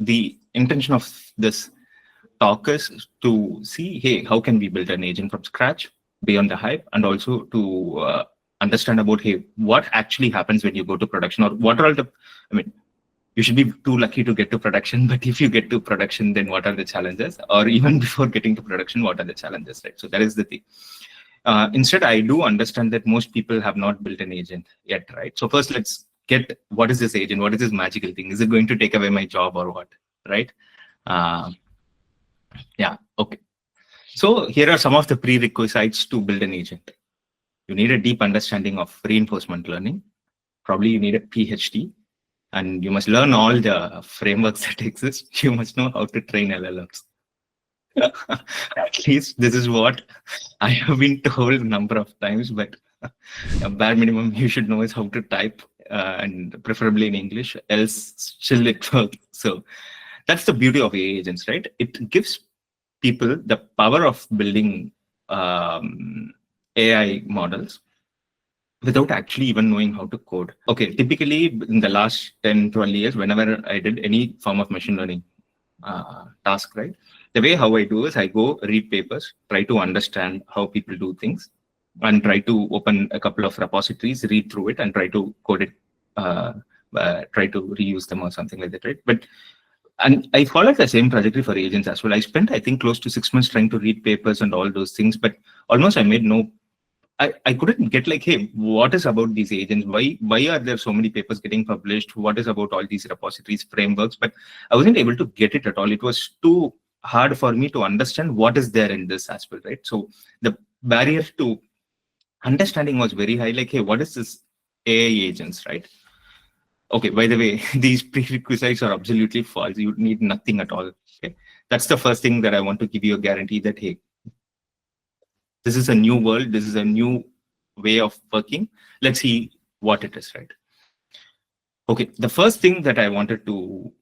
the intention of this talk is to see, hey, how can we build an agent from scratch beyond the hype, and also to understand about, hey, what actually happens when you go to production, or what are all the, I mean, you should be too lucky to get to production, but if you get to production, then what are the challenges? Or even before getting to production, what are the challenges, right? So that is the thing. Instead, I do understand that most people have not built an agent yet, right? So first, let's get, what is this agent? What is this magical thing? Is it going to take away my job or what, right? Yeah, okay. So here are some of the prerequisites to build an agent. You need a deep understanding of reinforcement learning. Probably you need a PhD, and you must learn all the frameworks that exist. You must know how to train LLMs. At least this is what I have been told a number of times, but a bare minimum you should know is how to type, and preferably in English, else still it works. So that's the beauty of AI agents, right? It gives people the power of building AI models without actually even knowing how to code. Okay, typically in the last 10, 12 years, whenever I did any form of machine learning task, right? The way how I do is I go read papers, try to understand how people do things, and try to open a couple of repositories, read through it, and try to code it, try to reuse them or something like that, right? And I followed the same trajectory for agents as well. I spent, I think, close to 6 months trying to read papers and all those things, but almost I made no, I couldn't get like, hey, what is about these agents? Why are there so many papers getting published? What is about all these repositories, frameworks? But I wasn't able to get it at all. It was too hard for me to understand what is there in this as well, right? So the barrier to understanding was very high. Like, hey, what is this AI agents, right? Okay, by the way, these prerequisites are absolutely false. You need nothing at all. Okay, that's the first thing that I want to give you a guarantee that, hey, this is a new world. This is a new way of working. Let's see what it is, right? Okay, the first thing that I wanted to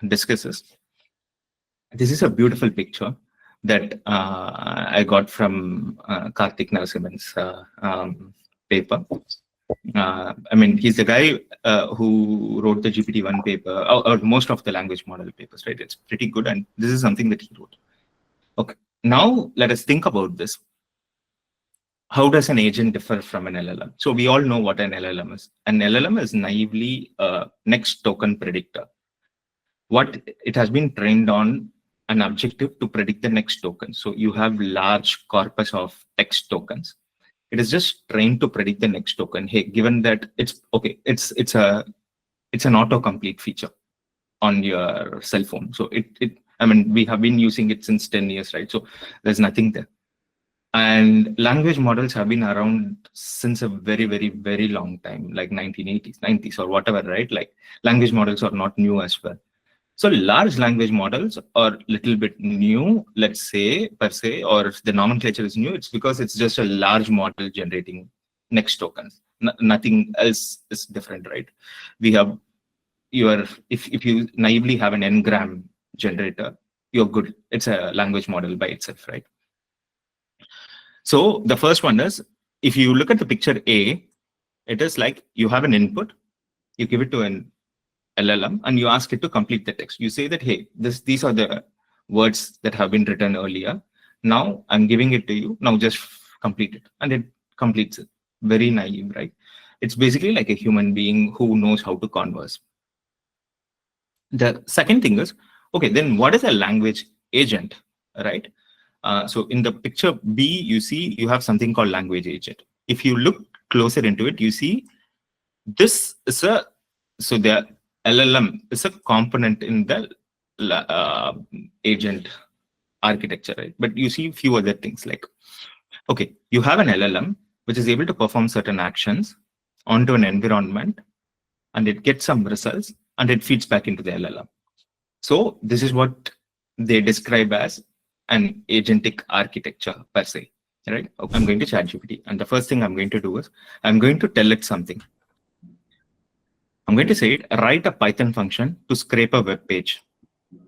discuss is, this is a beautiful picture that I got from Karthik Narasimhan's paper. I mean, he's the guy who wrote the GPT-1 paper, or most of the language model papers, right? It's pretty good, and this is something that he wrote. Okay, now let us think about this. How does an agent differ from an LLM? So we all know what an LLM is. An LLM is naively a next token predictor. What it has been trained on an objective to predict the next token. So you have large corpus of text tokens. It is just trained to predict the next token. Hey, given that it's okay, it's an autocomplete feature on your cell phone. So I mean, we have been using it since 10 years, right? So there's nothing there. And language models have been around since a very, very, very long time, like 1980s, 90s, or whatever, right? Like language models are not new as well. So large language models are a little bit new, let's say, per se, or if the nomenclature is new, it's because it's just a large model generating next tokens. Nothing else is different, right? We have if you naively have an n-gram generator, you're good. It's a language model by itself, right? So the first one is, if you look at the picture A, it is like you have an input, you give it to an LLM, and you ask it to complete the text. You say that, hey, these are the words that have been written earlier. Now I'm giving it to you. Now just complete it. And it completes it. Very naive, right? It's basically like a human being who knows how to converse. The second thing is, okay, then what is a language agent, right? So in the picture B, you see you have something called language agent. If you look closer into it, you see this is so the LLM is a component in the agent architecture, right? But you see a few other things like, okay, you have an LLM which is able to perform certain actions onto an environment, and it gets some results, and it feeds back into the LLM. So this is what they describe as an agentic architecture per se, right? I'm going to ChatGPT, and the first thing I'm going to do is I'm going to tell it something. I'm going to say it, write a Python function to scrape a web page.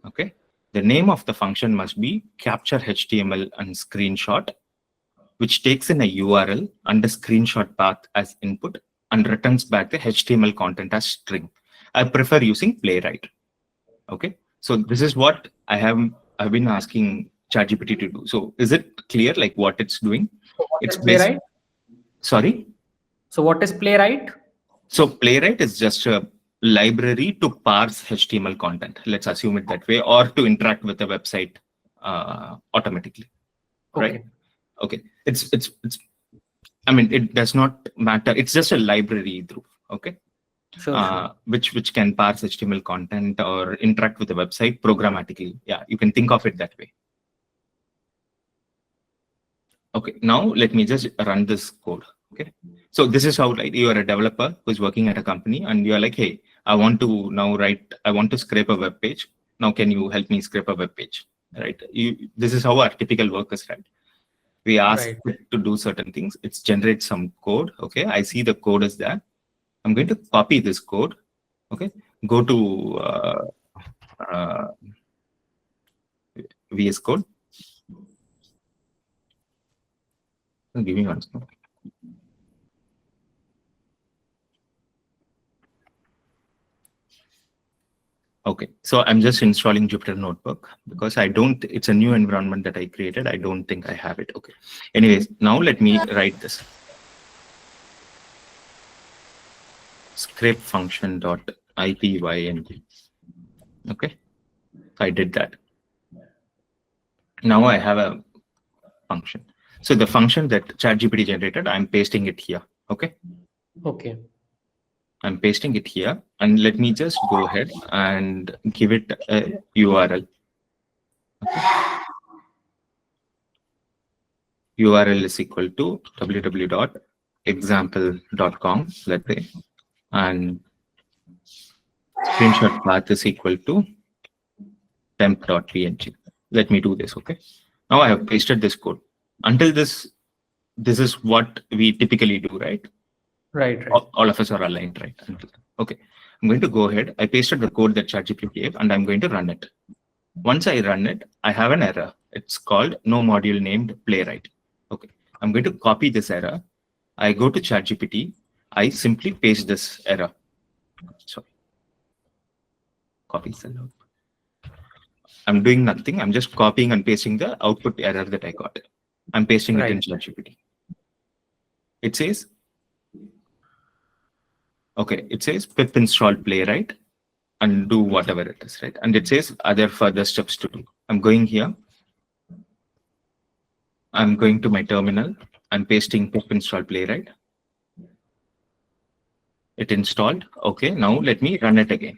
Okay. The name of the function must be capture HTML and screenshot, which takes in a URL and a screenshot path as input and returns back the HTML content as string. I prefer using Playwright. Okay. So this is what I've been asking ChatGPT to do. So is it clear like what it's doing? So what It's is based. Playwright? Sorry. So what is Playwright? So Playwright is just a library to parse HTML content. Let's assume it that way, or to interact with the website automatically. Okay. Right? Okay. It's. I mean, it does not matter. It's just a library, Dhruv. Okay. Sure. Which can parse HTML content or interact with the website programmatically. Yeah, you can think of it that way. Okay, now let me just run this code. Okay, so this is how, like, you are a developer who's working at a company and you are like, hey, I want to scrape a web page. Now, can you help me scrape a web page? Right. This is how our typical work is, right? We ask Right. it to do certain things. It generates some code. Okay, I see the code is there. I'm going to copy this code. Okay, go to VS Code. Give me one second. Okay, so I'm just installing Jupyter Notebook because it's a new environment that I created. I don't think I have it. Okay. Anyways, now let me write this. Scrape function dot ipyng. Okay, I did that. Now I have a function. So the function that ChatGPT generated, I'm pasting it here. Okay. Okay. I'm pasting it here, and let me just go ahead and give it a URL. Okay. URL is equal to www.example.com, let's say, and screenshot path is equal to temp.png. Let me do this. Okay. Now I have pasted this code. Until this is what we typically do, right? Right. All of us are aligned, right? Okay. I'm going to go ahead. I pasted the code that ChatGPT gave, and I'm going to run it. Once I run it, I have an error. It's called no module named Playwright. Okay. I'm going to copy this error. I go to ChatGPT. I simply paste this error. Sorry. Copy cell output. I'm doing nothing. I'm just copying and pasting the output error that I got. I'm pasting it in ChatGPT. It says, okay, it says pip install Playwright and do whatever it is, right? And it says other further steps to do. I'm going here. I'm going to my terminal and pasting pip install Playwright. It installed. Okay, now let me run it again.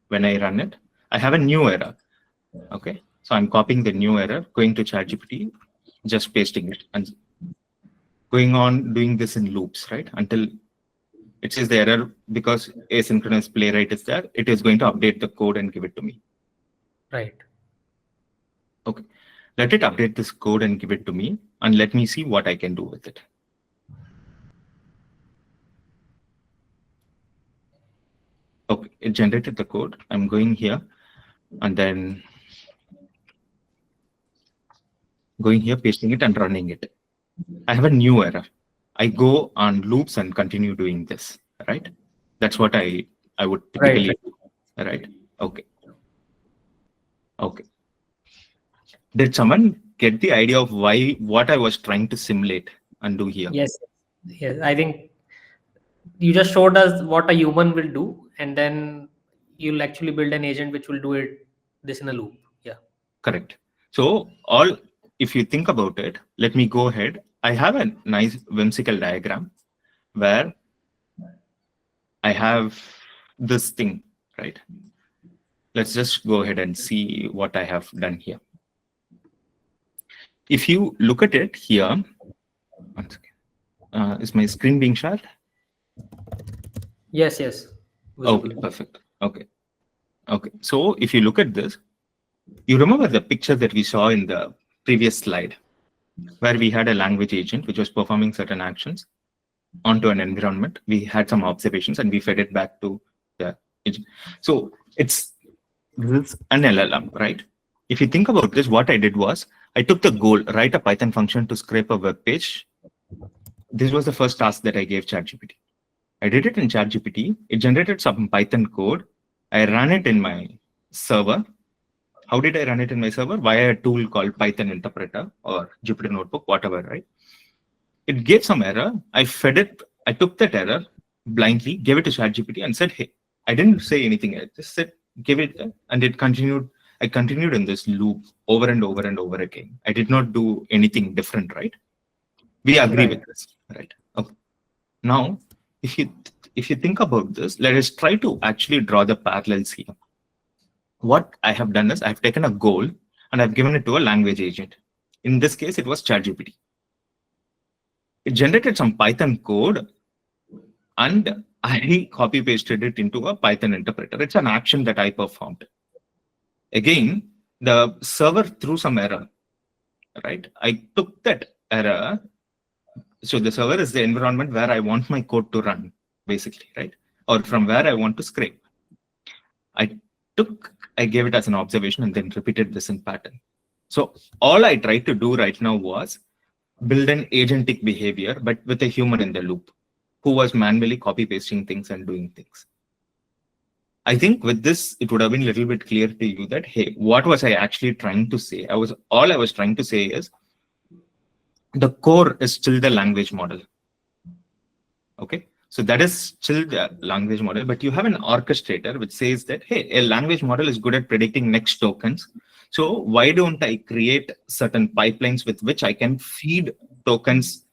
When I run it, I have a new error. Okay, so I'm copying the new error, going to ChatGPT, just pasting it and going on doing this in loops, right? Until it says the error, because asynchronous Playwright is there, it is going to update the code and give it to me. Right. Okay, let it update this code and give it to me, and let me see what I can do with it. Okay, it generated the code. I'm going here and then going here, pasting it and running it. I have a new error. I go on loops and continue doing this, right? That's what I would typically do, right? Okay. Okay. Did someone get the idea of what I was trying to simulate and do here? Yes. Yes. I think you just showed us what a human will do, and then you'll actually build an agent which will do this in a loop. Yeah. Correct. So if you think about it, let me go ahead. I have a nice whimsical diagram where I have this thing, right? Let's just go ahead and see what I have done here. If you look at it here, once again, is my screen being shared? Yes. Yes. Okay, perfect. Okay. Okay. So if you look at this, you remember the picture that we saw in the previous slide, where we had a language agent which was performing certain actions onto an environment. We had some observations and we fed it back to the agent. So this is an LLM, right? If you think about this, what I did was I took the goal, write a Python function to scrape a web page. This was the first task that I gave ChatGPT. I did it in ChatGPT. It generated some Python code. I ran it in my server. How did I run it in my server? Via a tool called Python interpreter or Jupyter Notebook, whatever, right? It gave some error. I fed it. I took that error blindly, gave it to ChatGPT and said, hey, I didn't say anything. I just said, give it, and it continued. I continued in this loop over and over and over again. I did not do anything different, right? We agree with this, right? Okay. Now, if you think about this, let us try to actually draw the parallels here. What I have done is I've taken a goal and I've given it to a language agent. In this case, it was ChatGPT. It generated some Python code and I copy pasted it into a Python interpreter. It's an action that I performed. Again, the server threw some error, right? I took that error. So the server is the environment where I want my code to run, basically, right? Or from where I want to scrape. I gave it as an observation and then repeated this in pattern. So all I tried to do right now was build an agentic behavior, but with a human in the loop who was manually copy pasting things and doing things. I think with this, it would have been a little bit clear to you that, hey, what was I actually trying to say? All I was trying to say is the core is still the language model. Okay. So that is still the language model, but you have an orchestrator which says that, hey, a language model is good at predicting next tokens. So why don't I create certain pipelines with which I can feed tokens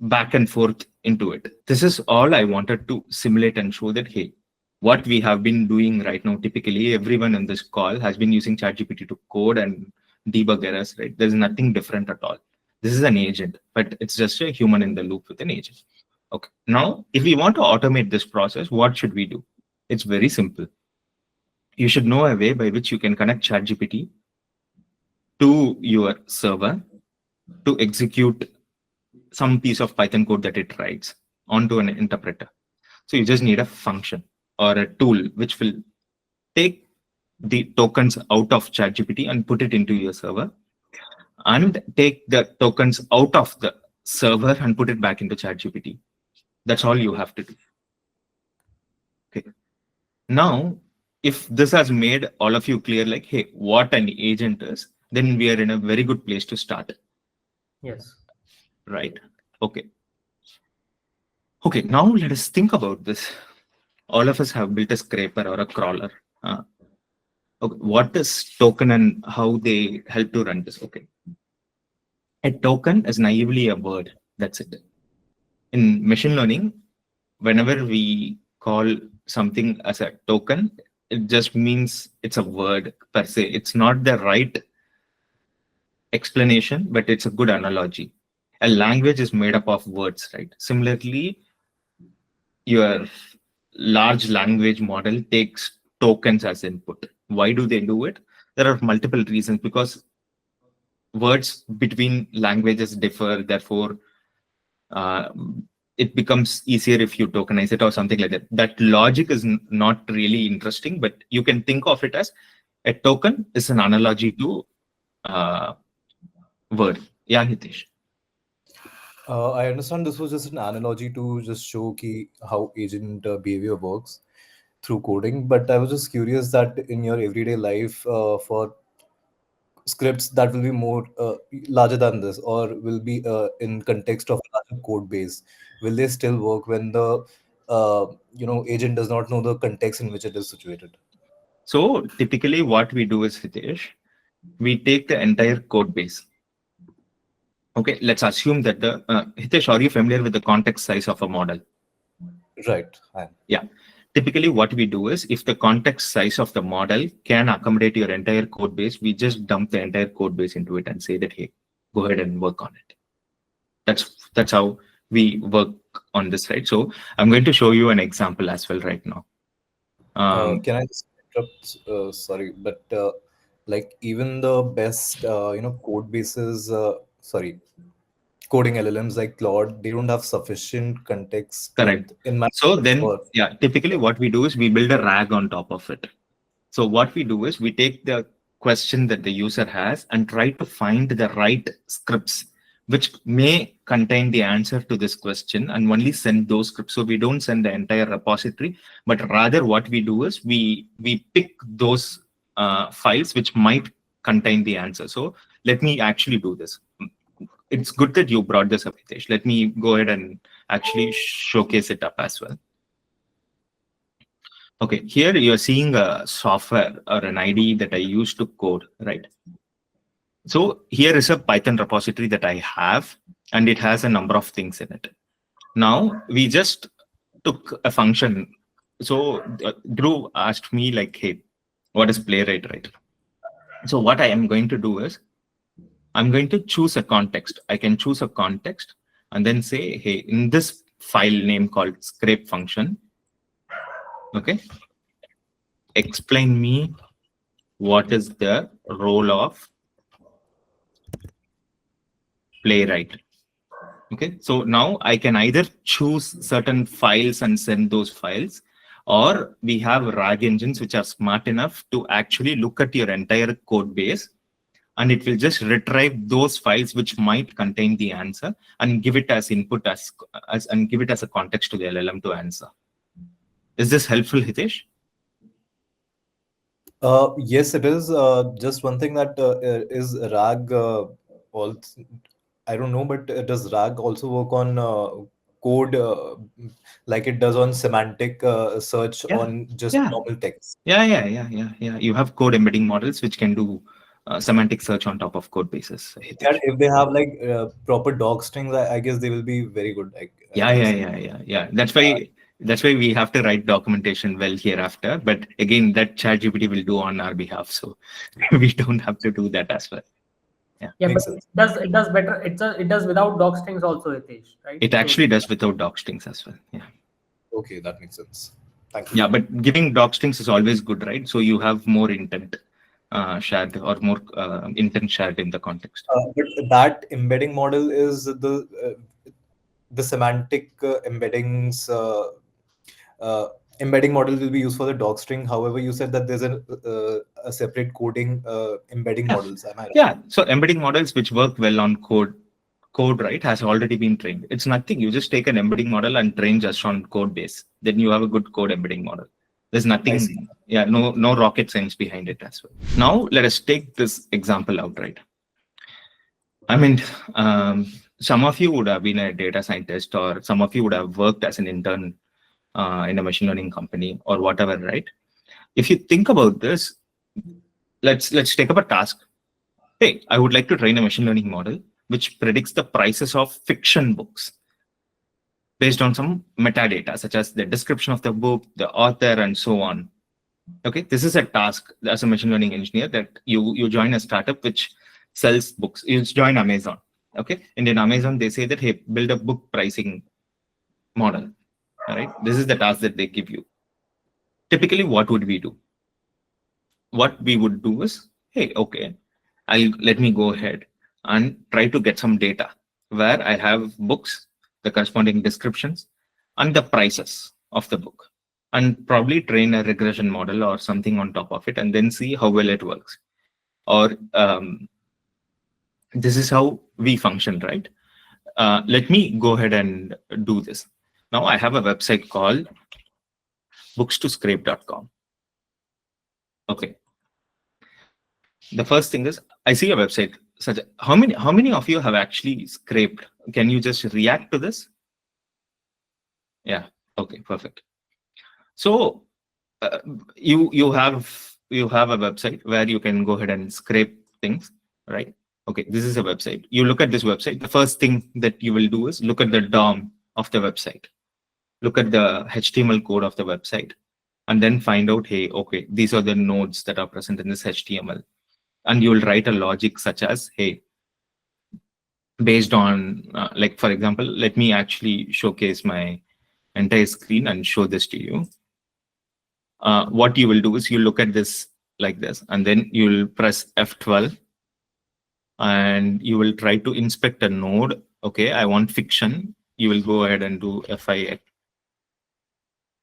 back and forth into it? This is all I wanted to simulate and show that, hey, what we have been doing right now, typically everyone in this call has been using ChatGPT to code and debug errors, right? There's nothing different at all. This is an agent, but it's just a human in the loop with an agent. Okay. Now, if we want to automate this process, what should we do? It's very simple. You should know a way by which you can connect ChatGPT to your server to execute some piece of Python code that it writes onto an interpreter. So you just need a function or a tool which will take the tokens out of ChatGPT and put it into your server, and take the tokens out of the server and put it back into ChatGPT. That's all you have to do. Okay. Now, if this has made all of you clear, like, hey, what an agent is, then we are in a very good place to start. Yes. Right. Okay. Okay. Now let us think about this. All of us have built a scraper or a crawler. Okay. What is token and how they help to run this? Okay. A token is naively a word. That's it. In machine learning, whenever we call something as a token, it just means it's a word per se. It's not the right explanation, but it's a good analogy. A language is made up of words, right? Similarly, your large language model takes tokens as input. Why do they do it? There are multiple reasons, because words between languages differ. Therefore, it becomes easier if you tokenize it or something like that. That logic is not really interesting, but you can think of it as a token is an analogy to word. Yeah, Hitesh. I understand this was just an analogy to just show how agent behavior works through coding, but I was just curious that in your everyday life, for scripts that will be more larger than this, or will be in context of a larger code base, will they still work when the agent does not know the context in which it is situated? So typically what we do is, Hitesh, we take the entire code base. Okay, let's assume that the Hitesh, are you familiar with the context size of a model? Right. I am. Yeah. Typically what we do is, if the context size of the model can accommodate your entire code base, we just dump the entire code base into it and say that, hey, go ahead and work on it. That's how we work on this, right? So I'm going to show you an example as well right now. Can I just interrupt? Sorry, but like even the best, code bases, coding LLMs like Claude, they don't have sufficient context. Correct. In my So then, yeah, typically what we do is we build a RAG on top of it. So what we do is we take the question that the user has and try to find the right scripts which may contain the answer to this question, and only send those scripts. So we don't send the entire repository, but rather what we do is we pick those files which might contain the answer. So let me actually do this. It's good that you brought this up, Hitesh. Let me go ahead and actually showcase it up as well. Okay, here you're seeing a software or an IDE that I use to code, right? So here is a Python repository that I have, and it has a number of things in it. Now we just took a function. So Drew asked me like, hey, what is playwright, right? So what I am going to do is I'm going to choose a context. I can choose a context and then say, hey, in this file name called scrape function, okay, explain me what is the role of playwright. Okay, so now I can either choose certain files and send those files, or we have RAG engines which are smart enough to actually look at your entire code base, and it will just retrieve those files which might contain the answer and give it as input and give it as a context to the LLM to answer. Is this helpful, Hitesh? Yes, it is. Just one thing that is RAG also, I don't know, but does RAG also work on code like it does on semantic search on just normal text? Yeah. You have code embedding models which can do semantic search on top of code bases. And if they have like proper doc strings, I guess they will be very good. Yeah. That's why we have to write documentation well hereafter. But again, that ChatGPT will do on our behalf, so we don't have to do that as well. Yeah, but it does better. It does without doc strings also, Hitesh, right? It actually does without doc strings as well. Yeah. Okay, that makes sense. Thank you. Yeah, but giving doc strings is always good, right? So you have more intent shared or more intent shared in the context. But that embedding model is the semantic embeddings. Embedding model will be used for the doc string. However, you said that there's a separate coding embedding models. Am I right? Yeah. So embedding models which work well on code, right, has already been trained. It's nothing. You just take an embedding model and train just on code base. Then you have a good code embedding model. There's nothing. Yeah. No rocket science behind it as well. Now let us take this example out, right? I mean, some of you would have been a data scientist, or some of you would have worked as an intern in a machine learning company or whatever, right? If you think about this, let's take up a task. Hey, I would like to train a machine learning model which predicts the prices of fiction books based on some metadata, such as the description of the book, the author, and so on. Okay, this is a task as a machine learning engineer that you join a startup which sells books. You join Amazon. Okay, and in Amazon they say that, hey, build a book pricing model. All right, this is the task that they give you. Typically, what would we do? What we would do is, hey, okay, let me go ahead and try to get some data where I have books, the corresponding descriptions, and the prices of the book, and probably train a regression model or something on top of it, and then see how well it works. Or this is how we function, right? Let me go ahead and do this. Now I have a website called bookstoscrape.com. Okay. The first thing is, I see a website. Such how many of you have actually scraped? Can you just react to this? Yeah. Okay. Perfect. So you have a website where you can go ahead and scrape things, right? Okay. This is a website. You look at this website. The first thing that you will do is look at the DOM of the website. Look at the HTML code of the website, and then find out, hey, okay, these are the nodes that are present in this HTML. And you'll write a logic such as, hey, based on, like, for example, let me actually showcase my entire screen and show this to you. What you will do is you look at this like this, and then you'll press F12, and you will try to inspect a node. Okay, I want fiction. You will go ahead and do F5.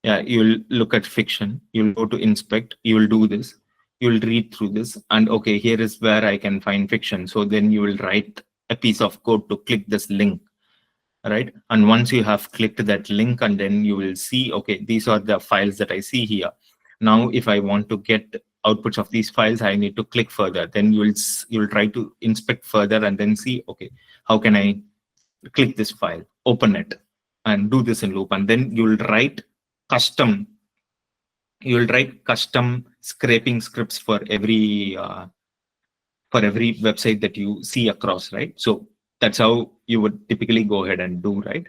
Yeah, you'll look at fiction. You'll go to inspect. You will do this. You'll read through this, and okay, here is where I can find fiction. So then you will write a piece of code to click this link, right? And once you have clicked that link, and then you will see, okay, these are the files that I see here. Now, if I want to get outputs of these files, I need to click further. Then you'll try to inspect further and then see, okay, how can I click this file, open it, and do this in loop. And then you'll write custom scraping scripts for every website that you see across, right? So that's how you would typically go ahead and do, right?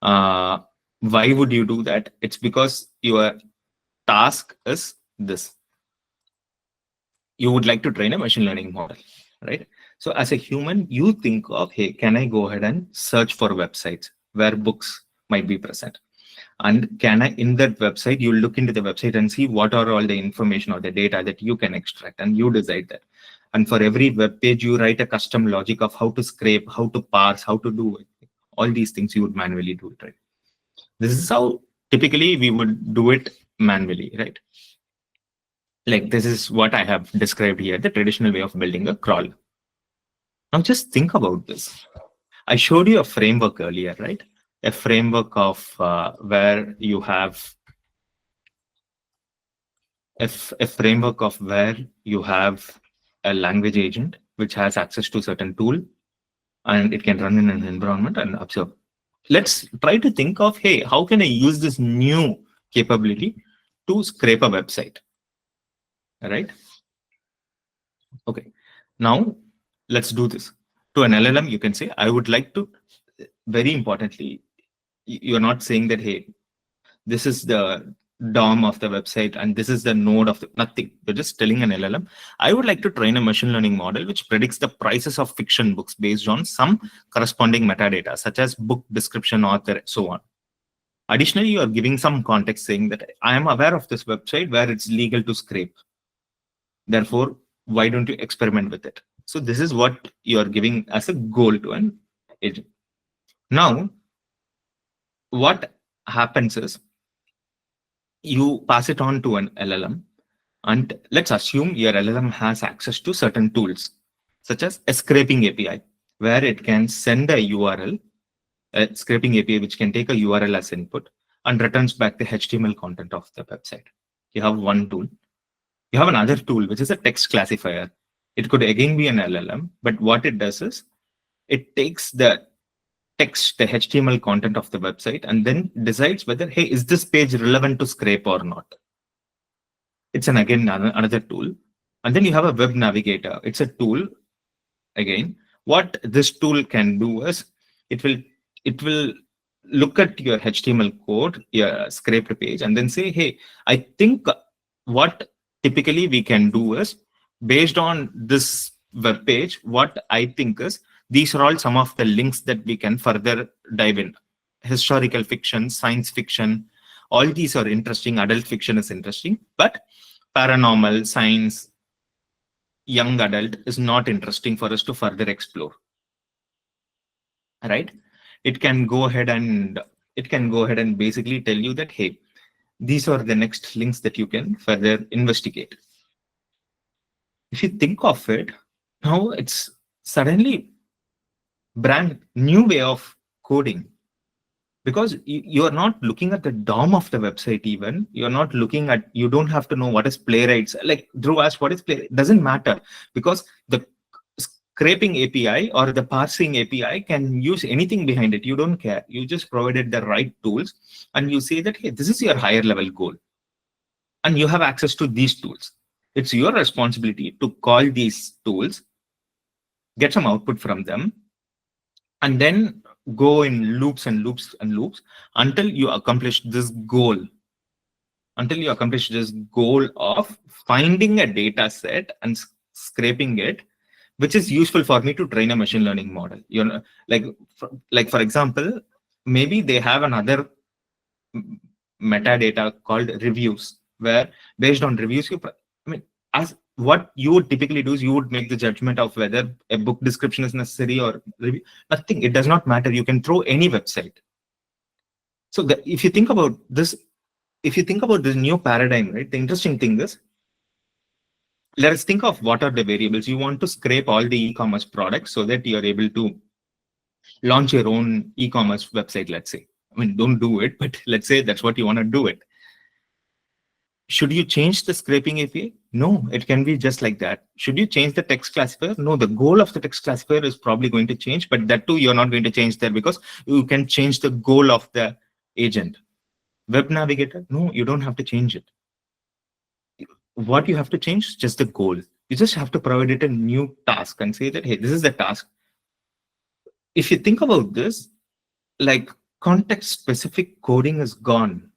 Why would you do that? It's because your task is this. You would like to train a machine learning model, right? So as a human, you think of, hey, can I go ahead and search for websites where books might be present? And can I, in that website, you look into the website and see what are all the information or the data that you can extract, and you decide that. And for every web page, you write a custom logic of how to scrape, how to parse, how to do it. All these things you would manually do it, right? This is how typically we would do it manually, right? Like this is what I have described here, the traditional way of building a crawl. Now just think about this. I showed you a framework earlier, right? A framework of where you have a framework of where you have a language agent which has access to certain tool, and it can run in an environment and observe. Let's try to think of, hey, how can I use this new capability to scrape a website? All right. Okay. Now let's do this. To an LLM, you can say, I would like to, very importantly, you're not saying that, hey, this is the DOM of the website and this is the node of the, nothing. You're just telling an LLM, I would like to train a machine learning model which predicts the prices of fiction books based on some corresponding metadata, such as book description, author, so on. Additionally, you are giving some context saying that I am aware of this website where it's legal to scrape. Therefore, why don't you experiment with it? So this is what you are giving as a goal to an agent. Now, what happens is you pass it on to an LLM, and let's assume your LLM has access to certain tools, such as a scraping API, where it can send a URL, a scraping API which can take a URL as input and returns back the HTML content of the website. You have one tool. You have another tool, which is a text classifier. It could again be an LLM, but what it does is it takes the text, the HTML content of the website, and then decides whether, hey, is this page relevant to scrape or not? It's again another tool. And then you have a web navigator. It's a tool. Again, what this tool can do is it will look at your HTML code, your scraped page, and then say, hey, I think what typically we can do is, based on this web page, what I think is, these are all some of the links that we can further dive in. Historical fiction, science fiction, all these are interesting. Adult fiction is interesting, but paranormal, science, young adult is not interesting for us to further explore. Right? It can go ahead and basically tell you that, hey, these are the next links that you can further investigate. If you think of it, now it's suddenly brand new way of coding, because you are not looking at the DOM of the website. Even you're not looking at, you don't have to know what is playwrights. Like Dhruv asked, what is playwright? Doesn't matter, because the scraping API or the parsing API can use anything behind it. You don't care. You just provided the right tools, and you say that, hey, this is your higher level goal, and you have access to these tools. It's your responsibility to call these tools, get some output from them, and then go in loops and loops and loops until you accomplish this goal. Until you accomplish this goal of finding a data set and scraping it, which is useful for me to train a machine learning model. You know, like for example, maybe they have another metadata called reviews, where based on reviews, as what you would typically do is you would make the judgment of whether a book description is necessary or review. Nothing. It does not matter. You can throw any website. So if you think about this new paradigm, right? The interesting thing is, let us think of what are the variables. You want to scrape all the e-commerce products so that you're able to launch your own e-commerce website, let's say. I mean, don't do it, but let's say that's what you want to do it. Should you change the scraping API? No, it can be just like that. Should you change the text classifier? No, the goal of the text classifier is probably going to change, but that too, you're not going to change there because you can change the goal of the agent. Web navigator? No, you don't have to change it. What you have to change is just the goal. You just have to provide it a new task and say that, hey, this is the task. If you think about this, like context specific coding is gone.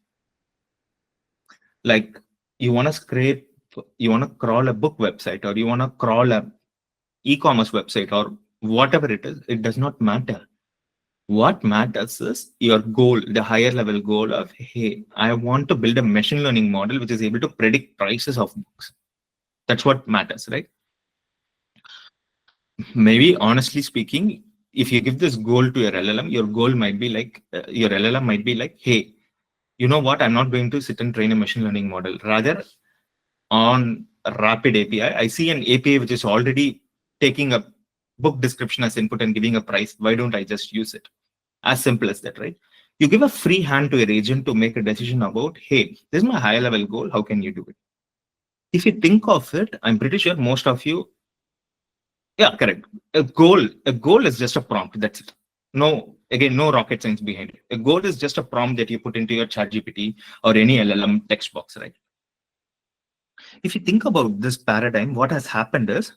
Like you want to scrape, you want to crawl a book website, or you want to crawl a e-commerce website, or whatever it is, it does not matter. What matters is your goal, the higher level goal of, hey, I want to build a machine learning model which is able to predict prices of books. That's what matters, right? Maybe honestly speaking, if you give this goal to your LLM, your goal might be like, your LLM might be like, hey, you know what? I'm not going to sit and train a machine learning model. Rather, on a rapid API, I see an API which is already taking a book description as input and giving a price. Why don't I just use it? As simple as that, right? You give a free hand to your agent to make a decision about, hey, this is my higher level goal. How can you do it? If you think of it, I'm pretty sure most of you, yeah, correct. A goal is just a prompt. That's it. No, again, no rocket science behind it. A goal is just a prompt that you put into your ChatGPT or any LLM text box, right? If you think about this paradigm, what has happened is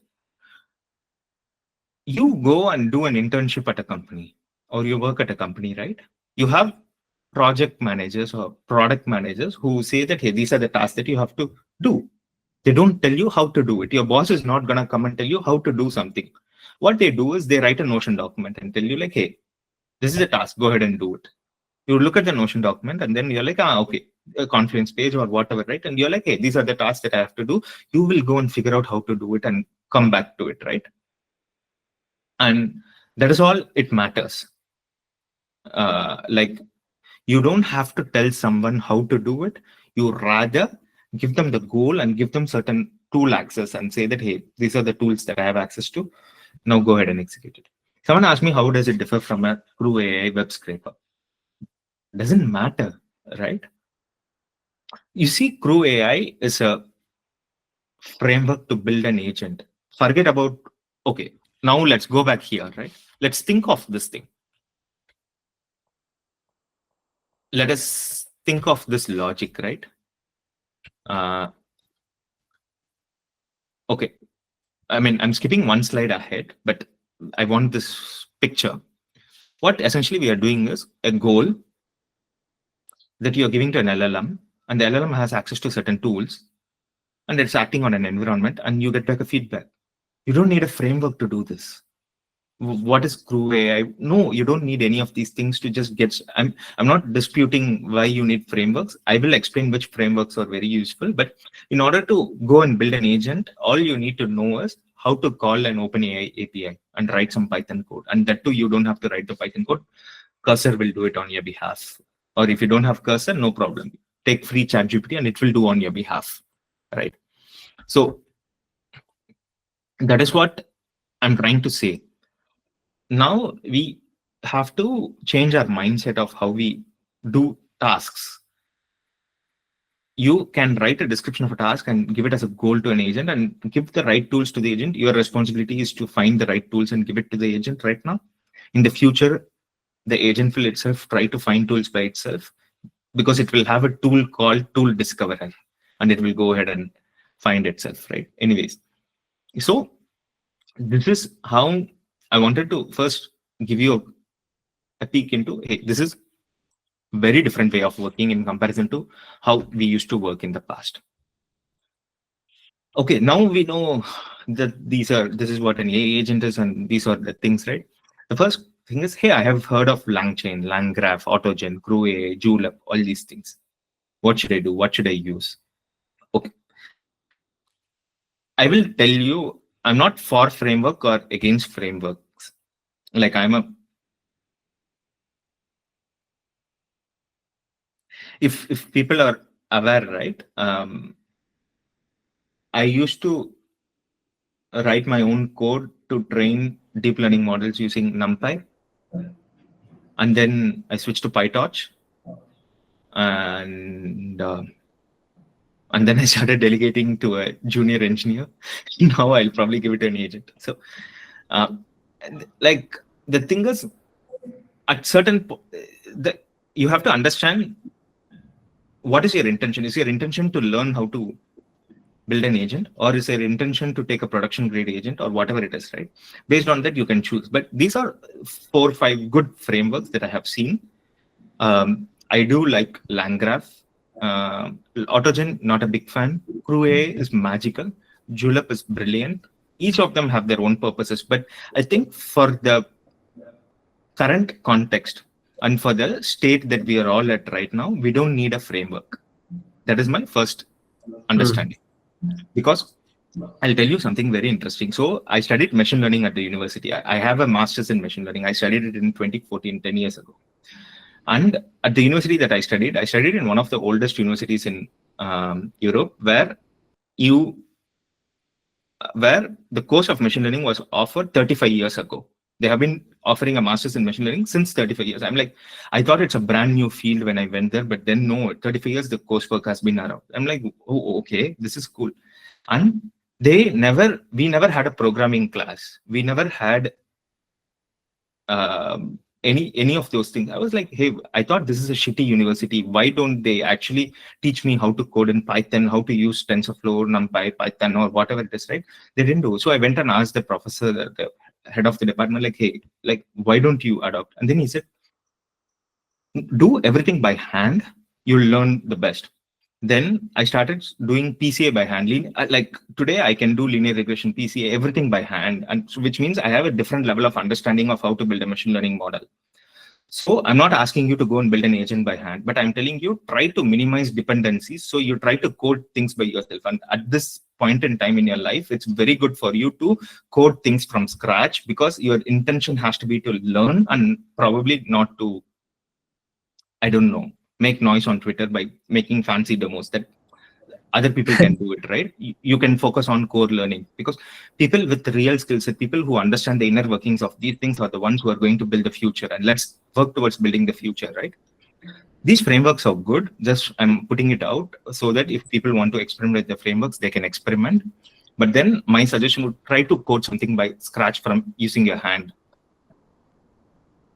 you go and do an internship at a company or you work at a company, right? You have project managers or product managers who say that, hey, these are the tasks that you have to do. They don't tell you how to do it. Your boss is not going to come and tell you how to do something. What they do is they write a Notion document and tell you like, hey, this is a task, go ahead and do it. You look at the Notion document and then you're like, okay, a Confluence page or whatever, right? And you're like, hey, these are the tasks that I have to do. You will go and figure out how to do it and come back to it, right? And that is all it matters. Like you don't have to tell someone how to do it. You rather give them the goal and give them certain tool access and say that, hey, these are the tools that I have access to. Now go ahead and execute it. Someone asked me, how does it differ from a true AI web scraper? Doesn't matter, right? You see, Crew AI is a framework to build an agent. Forget about, okay, now let's go back here, right? Let's think of this thing. Let us think of this logic, right? Okay, I mean, I'm skipping one slide ahead, but I want this picture. What essentially we are doing is a goal that you're giving to an LLM, and the LLM has access to certain tools, and it's acting on an environment, and you get back a feedback. You don't need a framework to do this. What is Crew AI? No, you don't need any of these things to just get. I'm not disputing why you need frameworks. I will explain which frameworks are very useful. But in order to go and build an agent, all you need to know is how to call an OpenAI API and write some Python code. And that too, you don't have to write the Python code. Cursor will do it on your behalf. Or if you don't have Cursor, no problem. Take free ChatGPT and it will do on your behalf, right? So that is what I'm trying to say. Now we have to change our mindset of how we do tasks. You can write a description of a task and give it as a goal to an agent and give the right tools to the agent. Your responsibility is to find the right tools and give it to the agent right now. In the future, the agent will itself try to find tools by itself because it will have a tool called tool discoverer and it will go ahead and find itself, right? Anyways, so this is how I wanted to first give you a peek into, hey, this is very different way of working in comparison to how we used to work in the past. Okay, now we know that this is what an AI agent is and these are the things, right? The first thing is, hey, I have heard of LangChain, LangGraph, AutoGen, Crew AI, Julep, all these things. What should I do? What should I use? Okay. I will tell you, I'm not for framework or against frameworks. Like if people are aware, right? I used to write my own code to train deep learning models using NumPy. And then I switched to PyTorch. And then I started delegating to a junior engineer. Now I'll probably give it to an agent. So like the thing is, at certain you have to understand what is your intention. Is your intention to learn how to build an agent, or is your intention to take a production grade agent, or whatever it is, right? Based on that, you can choose. But these are 4 or 5 good frameworks that I have seen. I do like LangGraph. Autogen, not a big fan. CrewA is magical. Julep is brilliant. Each of them have their own purposes. But I think for the current context and for the state that we are all at right now, we don't need a framework. That is my first understanding. Because I'll tell you something very interesting. So I studied machine learning at the university. I have a master's in machine learning. I studied it in 2014, 10 years ago. And at the university that I studied in one of the oldest universities in Europe, where the course of machine learning was offered 35 years ago. They have been offering a master's in machine learning since 35 years. I'm like, I thought it's a brand new field when I went there, but then no, 35 years the coursework has been around. I'm like, oh, okay, this is cool. And we never had a programming class. We never had any of those things. I was like, hey, I thought this is a shitty university. Why don't they actually teach me how to code in Python, how to use TensorFlow, NumPy, Python, or whatever it is, right? They didn't do. So I went and asked the professor, the head of the department, like, hey, like, why don't you adopt? And then he said, do everything by hand. You'll learn the best. Then I started doing PCA by hand. Like today, I can do linear regression, PCA, everything by hand, and which means I have a different level of understanding of how to build a machine learning model. So I'm not asking you to go and build an agent by hand, but I'm telling you, try to minimize dependencies. So you try to code things by yourself. And at this point in time in your life, it's very good for you to code things from scratch, because your intention has to be to learn and probably not to, I don't know, make noise on Twitter by making fancy demos that other people can do it, right? You can focus on core learning, because people with real skill set, people who understand the inner workings of these things, are the ones who are going to build the future. And let's work towards building the future, right? These frameworks are good. Just I'm putting it out so that if people want to experiment with the frameworks, they can experiment. But then my suggestion would try to code something by scratch from using your hand.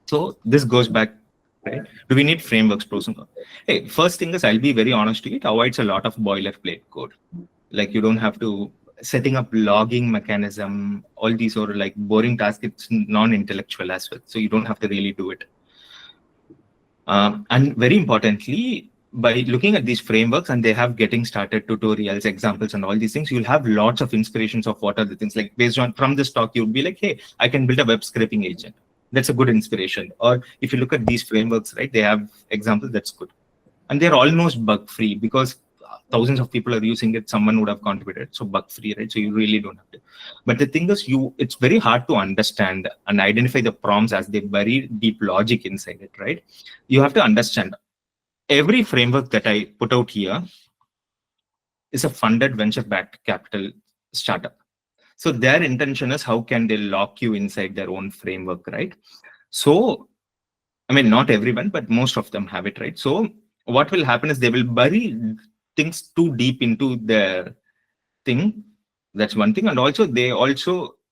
So this goes back. Right? Do we need frameworks, pros and cons? Hey, first thing is, I'll be very honest to you, it avoids a lot of boilerplate code. Like you don't have to setting up logging mechanism, all these are like boring tasks. It's non-intellectual as well. So you don't have to really do it. And very importantly, by looking at these frameworks, and they have getting started tutorials, examples, and all these things, you'll have lots of inspirations of what are the things. Like based on from this talk, you'll be like, hey, I can build a web scraping agent. That's a good inspiration. Or if you look at these frameworks, right, they have examples, that's good. And they're almost bug-free, because thousands of people are using it. Someone would have contributed. So bug-free, right? So you really don't have to. But the thing is, it's very hard to understand and identify the prompts as they bury deep logic inside it, right? You have to understand every framework that I put out here is a funded venture-backed capital startup. So their intention is, how can they lock you inside their own framework, right? So, I mean, not everyone, but most of them have it, right? So what will happen is they will bury things too deep into their thing. That's one thing. And also,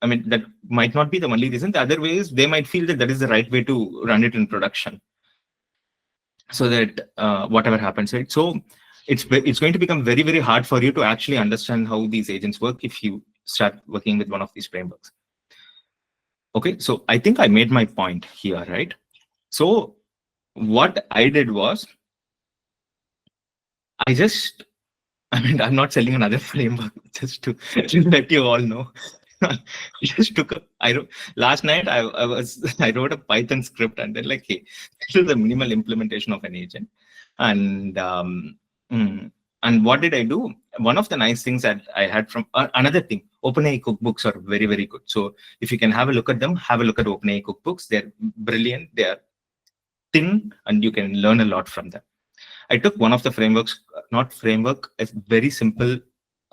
I mean, that might not be the only reason. The other way is they might feel that is the right way to run it in production. So that whatever happens, right? So it's going to become very, very hard for you to actually understand how these agents work if you start working with one of these frameworks. Okay, so I think I made my point here, right? So what I did was, I mean, I'm not selling another framework, just to let you all know. Last night I wrote a Python script, and then like, hey, this is the minimal implementation of an agent. And what did I do? One of the nice things that I had from another thing, OpenAI cookbooks are very, very good. So if you can have a look at them, have a look at OpenAI cookbooks. They're brilliant. They're thin, and you can learn a lot from them. I took one of the frameworks, not framework, a very simple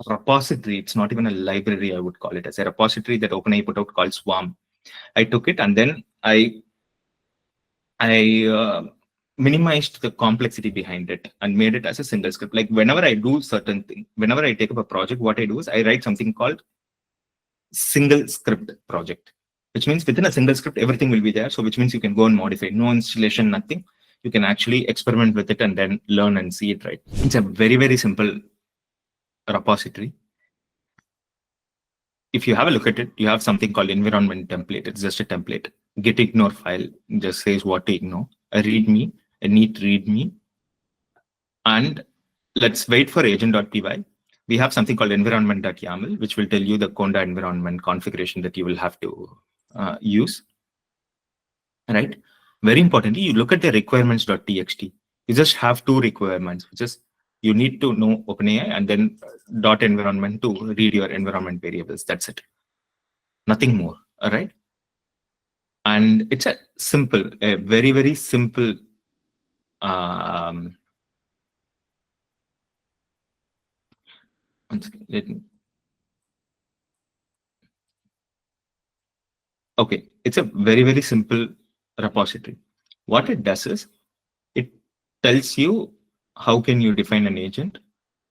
repository. It's not even a library, I would call it as a repository that OpenAI put out called Swarm. I took it and then I minimized the complexity behind it and made it as a single script. Like whenever I do certain thing, whenever I take up a project, what I do is I write something called single script project, which means within a single script, everything will be there. So which means you can go and modify, no installation, nothing. You can actually experiment with it and then learn and see it, right? It's a very, very simple repository. If you have a look at it, you have something called environment template. It's just a template. Git ignore file just says what to ignore. A readme, a neat readme. And let's wait for agent.py. We have something called environment.yaml, which will tell you the Conda environment configuration that you will have to use. Right? Very importantly, you look at the requirements.txt. You just have two requirements, which is you need to know OpenAI and then dot environment to read your environment variables. That's it. Nothing more. All right. And it's a simple, a very, very simple okay, it's a very, very simple repository. What it does is it tells you how can you define an agent,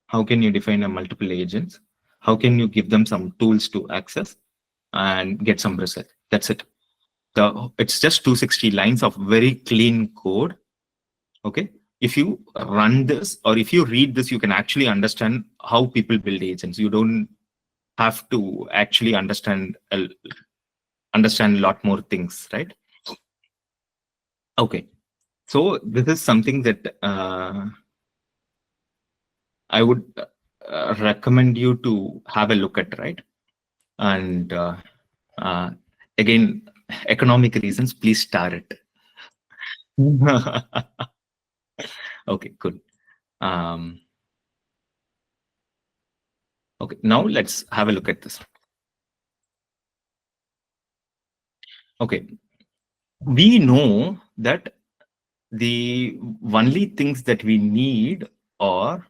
how can you define a multiple agents, how can you give them some tools to access and get some result. That's it. It's just 260 lines of very clean code. Okay. If you run this or if you read this, you can actually understand how people build agents. You don't have to actually understand a lot more things, right? Okay. So this is something that I would recommend you to have a look at, right? And again, economic reasons, please star it. Okay, good. Okay, now let's have a look at this. Okay, we know that the only things that we need are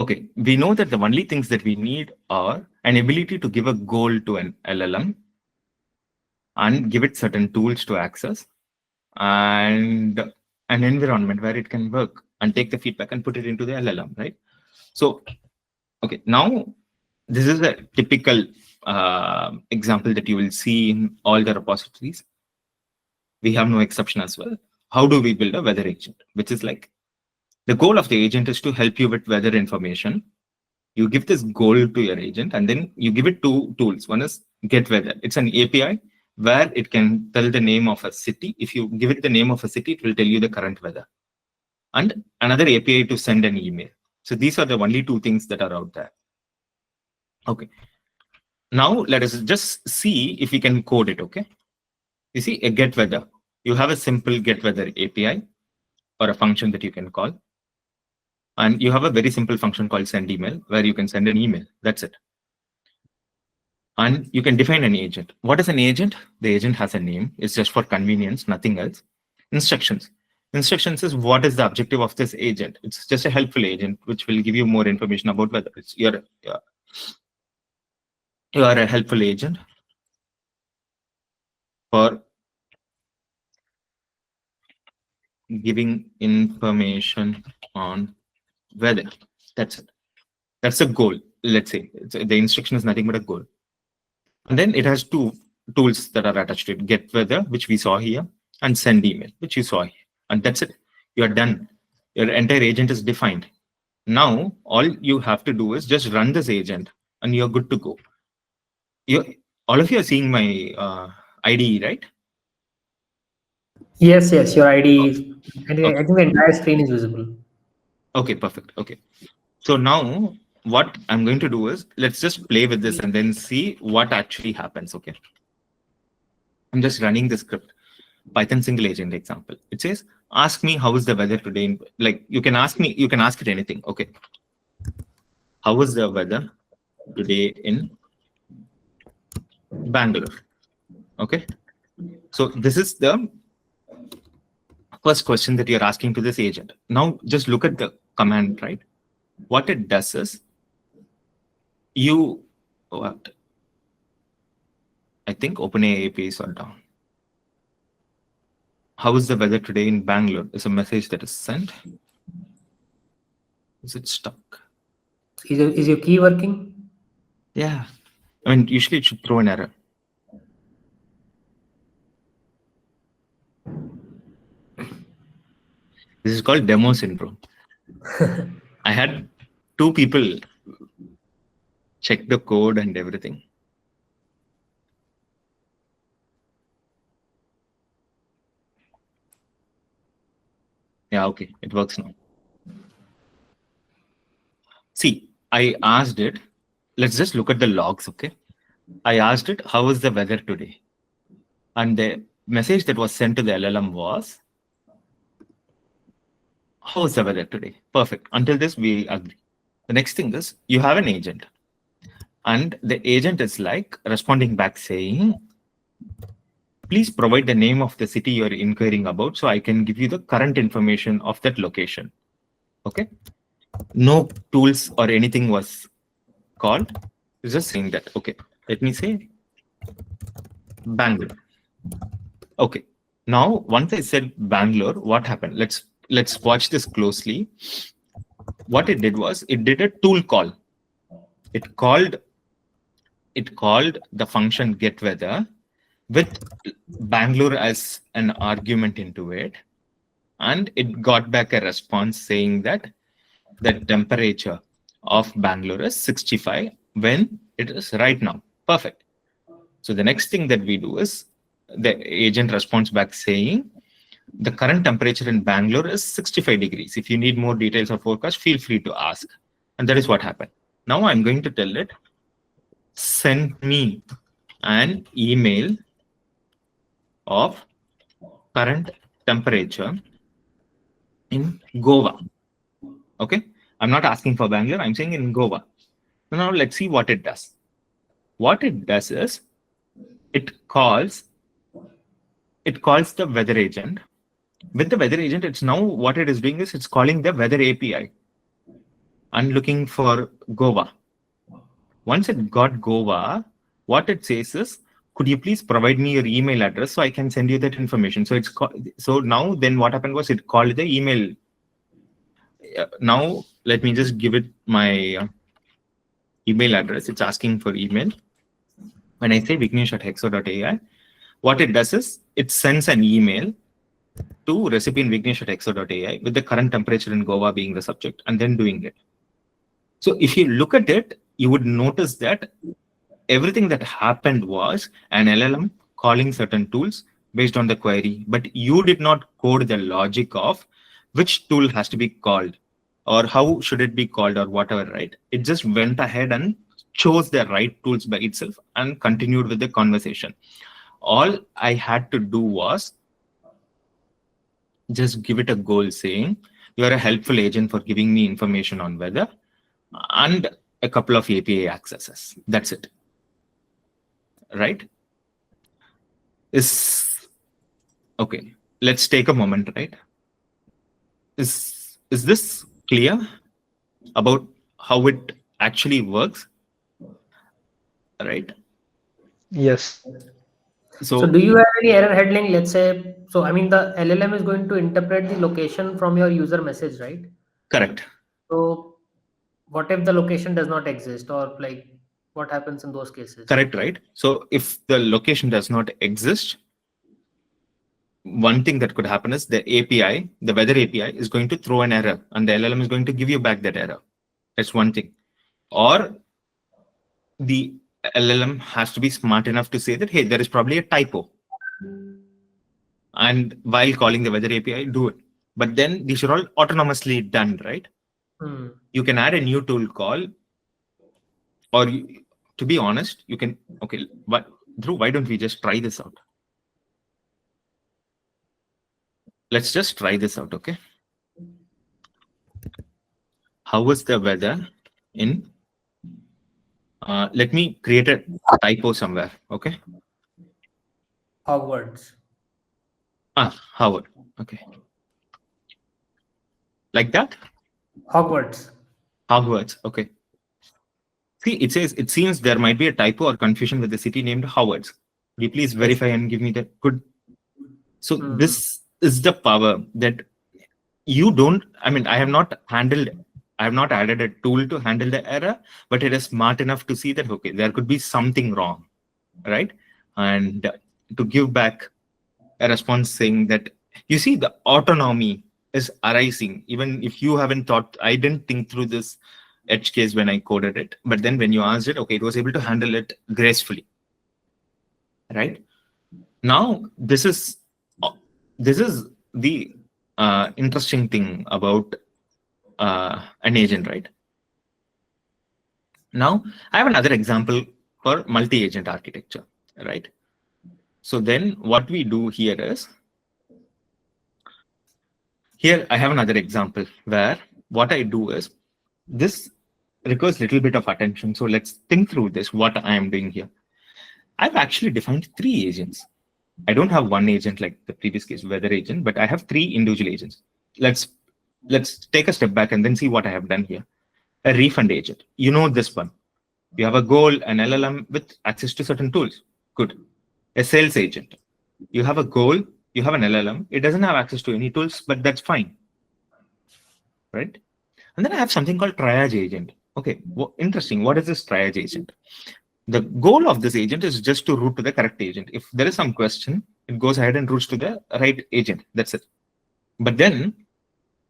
okay, we know that the only things that we need are an ability to give a goal to an LLM and give it certain tools to access and an environment where it can work and take the feedback and put it into the LLM, right? So, okay, now this is a typical example that you will see in all the repositories. We have no exception as well. How do we build a weather agent? Which is like, the goal of the agent is to help you with weather information. You give this goal to your agent and then you give it two tools. One is get weather. It's an API where it can tell the name of a city. If you give it the name of a city, it will tell you the current weather. And another API to send an email. So these are the only two things that are out there. Okay. Now let us just see if we can code it, okay? You see a get weather. You have a simple get weather API or a function that you can call. And you have a very simple function called send email where you can send an email. That's it. And you can define an agent. What is an agent? The agent has a name. It's just for convenience, nothing else. Instructions. Instructions is what is the objective of this agent. It's just a helpful agent which will give you more information about whether it's you are a helpful agent for giving information on weather. That's it. That's a goal. Let's say the instruction is nothing but a goal. And then it has two tools that are attached to it: get weather, which we saw here, and send email, which you saw here. And that's it. You are done. Your entire agent is defined. Now, all you have to do is just run this agent and you're good to go. All of you are seeing my IDE, right? Yes, your ID. I think the entire screen is visible. Okay, perfect. Okay. So now what I'm going to do is let's just play with this and then see what actually happens. Okay. I'm just running the script. Python single agent example. It says, ask me how is the weather today. Like you can ask it anything. Okay. How is the weather today in Bangalore? Okay. So this is the first question that you're asking to this agent. Now just look at the command, right? What it does is I think OpenAI APIs are down. How is the weather today in Bangalore? Is a message that is sent. Is it stuck? Is your key working? Yeah. I mean, usually it should throw an error. This is called demo syndrome. I had 2 people check the code and everything. Yeah, okay, it works now. See, I asked it, let's just look at the logs, okay? I asked it, how is the weather today? And the message that was sent to the LLM was, how is the weather today? Perfect. Until this, we agree. The next thing is, you have an agent. And the agent is like responding back saying, please provide the name of the city you're inquiring about so I can give you the current information of that location. Okay. No tools or anything was called. It's just saying that. Okay. Let me say Bangalore. Okay. Now, once I said Bangalore, what happened? Let's watch this closely. What it did was it did a tool call. It called the function getWeather with Bangalore as an argument into it, and it got back a response saying that the temperature of Bangalore is 65 when it is right now. Perfect. So the next thing that we do is the agent responds back saying the current temperature in Bangalore is 65 degrees. If you need more details or forecast, feel free to ask. And that is what happened. Now I'm going to tell it, send me an email of current temperature in Goa. Okay. I'm not asking for Bangalore. I'm saying in Goa. So now let's see what it does. What it does is it calls the weather agent. With the weather agent, it's now what it is doing is it's calling the weather API and looking for Goa. Once it got Goa, what it says is, could you please provide me your email address so I can send you that information? So so now then what happened was it called the email. Now let me just give it my email address. It's asking for email. When I say vignesh@hexo.ai, what it does is it sends an email to recipient vignesh@hexo.ai with the current temperature in Goa being the subject and then doing it. So if you look at it, you would notice that everything that happened was an LLM calling certain tools based on the query, but you did not code the logic of which tool has to be called or how should it be called or whatever, right? It just went ahead and chose the right tools by itself and continued with the conversation. All I had to do was just give it a goal saying, you are a helpful agent for giving me information on weather and a couple of API accesses. That's it. Right? Okay. Let's take a moment, right? Is this clear about how it actually works? Right? Yes. So do you have any error handling? Let's say, so I mean, the LLM is going to interpret the location from your user message, right? Correct. So what if the location does not exist, or like what happens in those cases? Correct, right? So if the location does not exist, one thing that could happen is the API, the weather API, is going to throw an error and the LLM is going to give you back that error. That's one thing. Or the LLM has to be smart enough to say that, hey, there is probably a typo. And while calling the weather API, do it. But then these are all autonomously done, right? You can add a new tool call, or to be honest, you can, okay, but Dhruv, why don't we just try this out? Let's just try this out, okay? How is the weather in, let me create a typo somewhere, okay? Hogwarts. Howard, okay. Like that? Hogwarts. Hogwarts. Okay. See, it says it seems there might be a typo or confusion with the city named Hogwarts. Will you please verify and give me the good? So this is the power that you don't. I mean, I have not added a tool to handle the error, but it is smart enough to see that okay, there could be something wrong, right? And to give back a response saying that you see the autonomy is arising even if you haven't thought. I didn't think through this edge case when I coded it, but then when you asked it, okay, it was able to handle it gracefully, right? Now this is the interesting thing about an agent, right? Now I have another example for multi-agent architecture, right? So then what we do here is, here I have another example where what I do is, this requires a little bit of attention. So let's think through this, what I am doing here. I've actually defined 3 agents. I don't have one agent like the previous case, weather agent, but I have 3 individual agents. Let's take a step back and then see what I have done here. A refund agent. You know this one. You have a goal, an LLM with access to certain tools. Good. A sales agent. You have a goal, you have an LLM. It doesn't have access to any tools, but that's fine. Right? And then I have something called triage agent. Okay, well, interesting. What is this triage agent? The goal of this agent is just to route to the correct agent. If there is some question, it goes ahead and routes to the right agent. That's it. But then,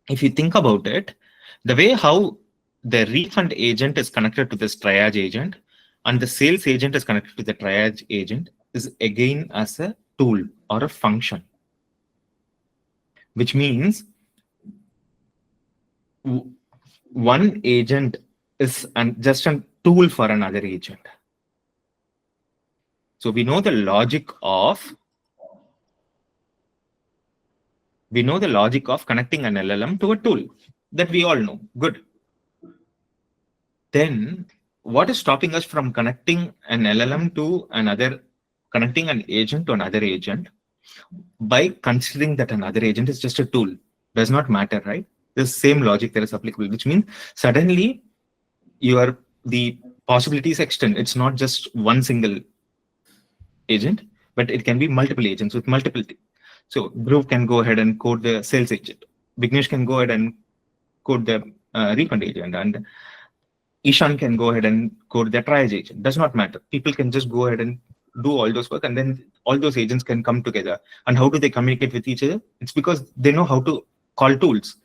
if you think about it, the way how the refund agent is connected to this triage agent and the sales agent is connected to the triage agent is again as a tool or a function, which means one agent is just a tool for another agent. So we know the logic of connecting an LLM to a tool that we all know. Good. Then what is stopping us from connecting an LLM to another, connecting an agent to another agent by considering that another agent is just a tool? Does not matter, right? The same logic that is applicable, which means suddenly the possibilities extend. It's not just one single agent, but it can be multiple agents with multiple things. So Dhruv can go ahead and code the sales agent. Vignesh can go ahead and code the refund agent, and Ishan can go ahead and code the triage agent. Does not matter. People can just go ahead and do all those work, and then all those agents can come together. And how do they communicate with each other? It's because they know how to call tools.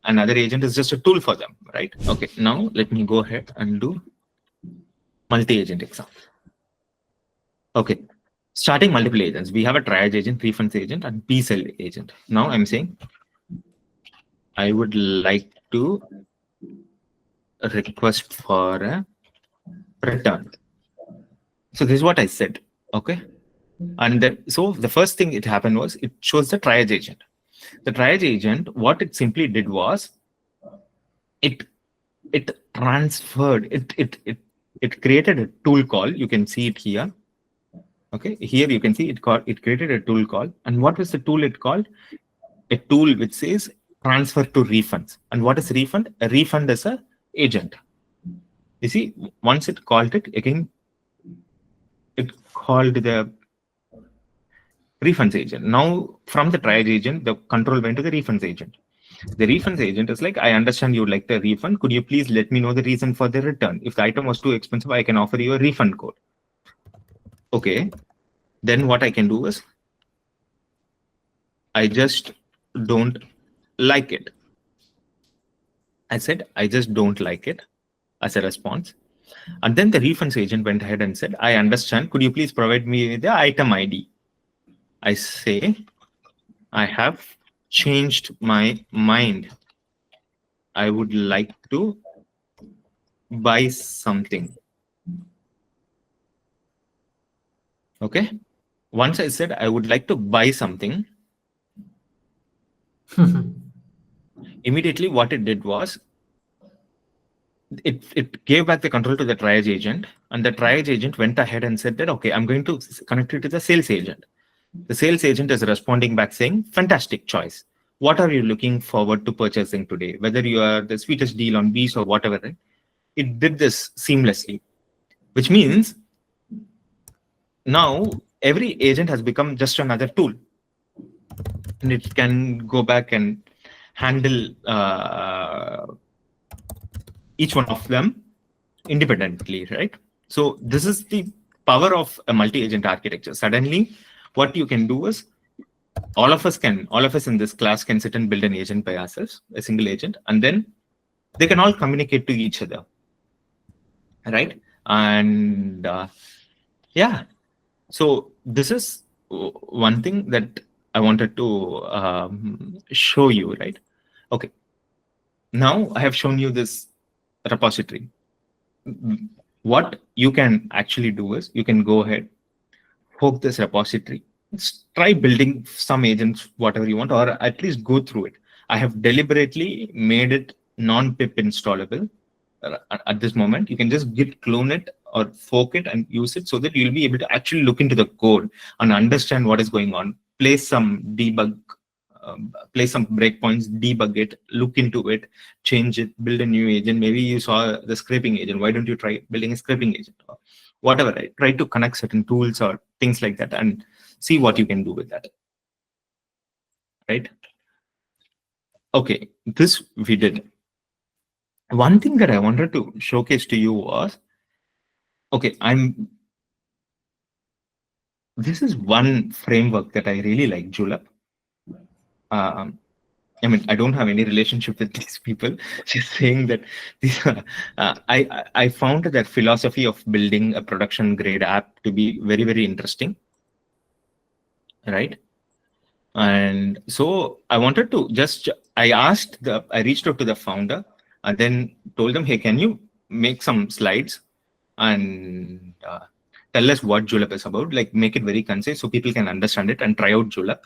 Another agent is just a tool for them, right? Okay, now let me go ahead and do multi-agent example. Okay, starting multiple agents. We have a triage agent, refunds agent, and P-cell agent. Now I'm saying I would like to request for a return. So this is what I said. Okay, and then so the first thing it happened was it shows the triage agent. The triage agent, what it simply did was it transferred it created a tool call. You can see it here. Okay, here you can see it created a tool call. And what was the tool it called? A tool which says transfer to refunds. And what is refund? A refund is a agent. You see, once it called it again, it called the refunds agent. Now from the triage agent, the control went to the refunds agent. The refunds agent is like, I understand you would like the refund. Could you please let me know the reason for the return? If the item was too expensive, I can offer you a refund code. Okay, then what I can do is I just don't like it. I said, I just don't like it as a response. And then the refunds agent went ahead and said, I understand. Could you please provide me the item ID? I say, I have changed my mind. I would like to buy something. Okay. Once I said I would like to buy something, immediately what it did was it gave back the control to the triage agent, and the triage agent went ahead and said that, okay, I'm going to connect it to the sales agent. The sales agent is responding back saying, fantastic choice. what are you looking forward to purchasing today? Whether you are the sweetest deal on Bees or whatever, right? It did this seamlessly, which means now every agent has become just another tool, and it can go back and handle each one of them independently, right? So this is the power of a multi-agent architecture. Suddenly, what you can do is all of us in this class can sit and build an agent by ourselves, a single agent, and then they can all communicate to each other, right? And yeah, so this is one thing that I wanted to show you, right? Okay, now I have shown you this repository. What you can actually do is you can go ahead, fork this repository, try building some agents, whatever you want, or at least go through it. I have deliberately made it non-pip installable at this moment. You can just git clone it or fork it and use it so that you'll be able to actually look into the code and understand what is going on, place some debug, place some breakpoints, debug it, look into it, change it, build a new agent. Maybe you saw the scraping agent. Why don't you try building a scraping agent or whatever, right? Try to connect certain tools or things like that and see what you can do with that, right? Okay, this we did. One thing that I wanted to showcase to you was, okay, this is one framework that I really like, Julep. I mean, I don't have any relationship with these people. Just saying that these are, I found their philosophy of building a production grade app to be very, very interesting, right? And so I wanted to I reached out to the founder and then told them, hey, can you make some slides and tell us what Julep is about, like make it very concise so people can understand it and try out Julep.